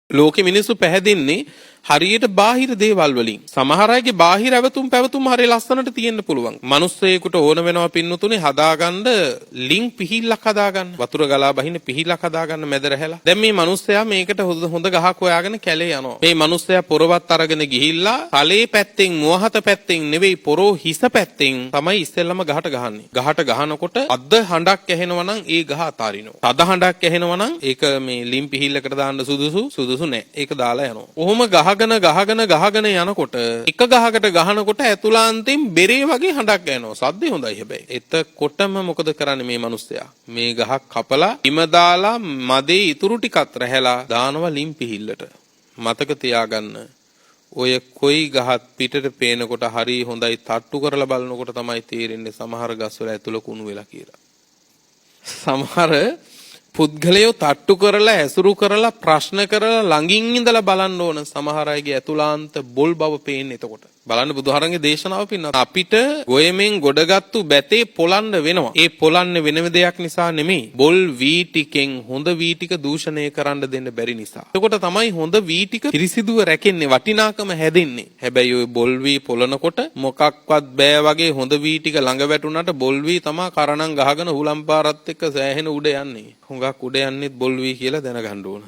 ලෝකෙ මිනිස්සු පැහැදින්නේ හරියට බාහිර දේවල් වලින්. සමහර අයගේ බාහිර ඇවතුම් පැවතුම් හරිය ලස්සනට තියෙන්න පුළුවන්. මිනිස්සෙකුට ඕන වෙනවා පින්නතුනේ හදාගන්න ලින්ක් පිහිල්ලක් හදාගන්න. වතුර ගලා බහින්න පිහිල්ලක් හදාගන්න මැද රැහැලා. දැන් මේ මිනිස්සයා මේකට හොඳ ගහක් හොයාගෙන කැලේ යනවා. මේ මිනිස්සයා පොරවත් අරගෙන ගිහිල්ලා කලේ පැත්තෙන් මුවහත පැත්තෙන් නෙවෙයි පොරෝ හිස පැත්තෙන් තමයි ඉස්සෙල්ලම ගහට ගහන්නේ. ගහට ගහනකොට අද්ද හඬක් ඇහෙනවා නම් ඒ ගහ අතාරිනවා. තද හඬක් ඇහෙනවා නම් ඒක මේ ලින්ක් පිහිල්ලකට දාන්න සුදුසු නෑ. ඒක දාලා යනවා. ඔහොම ගහගෙන යනකොට එක ගහකට ගහනකොට ඇතුළාන්තයෙන් බෙරේ වගේ හඬක් ඇහෙනවා. සද්දේ හොඳයි හැබැයි. එතකොටම මොකද කරන්නේ මේ මිනිස්සයා? මේ ගහක් කපලා ඉම දාලා මදේ ඉතුරු ටිකත් රැහැලා දානවා ලින්ක් පිහිල්ලට. මතක තියාගන්න. ඔය කොයි ගහත් පිටට පේනකොට හරි හොඳයි තට්ටු කරලා බලනකොට තමයි තේරෙන්නේ සමහර ගස්වල ඇතුළ කුණු වෙලා කියලා. සමහර පුද්ගලයෝ තට්ටු කරලා ඇසුරු කරලා ප්‍රශ්න කරලා ළඟින් ඉඳලා බලන්න ඕන සමහර අයගේ ඇතුළාන්ත බොල් බව පේන්නේ එතකොට. බලන්න බුදුහාරන්ගේ දේශනාව පින්නත් අපිට ගොයමෙන් ගොඩගත්තු බැතේ පොළන්න වෙනවා. ඒ පොළන්නේ වෙනම දෙයක් නිසා නෙමෙයි. බොල් වී ටිකෙන් හොඳ වී ටික දූෂණය කරන්න දෙන්න බැරි නිසා. එතකොට තමයි හොඳ වී ටික පිරිසිදුව රැකෙන්නේ වටිනාකම හැදෙන්නේ. හැබැයි ওই බොල් වී පොළනකොට මොකක්වත් බෑ වගේ හොඳ වී ටික ළඟ වැටුණාට බොල් වී තමයි කරණම් ගහගෙන හුලම් පාරත් එක්ක සෑහෙන උඩ යන්නේ. හුඟක් උඩ යන්නේත් බොල් වී කියලා දැනගන්න ඕන.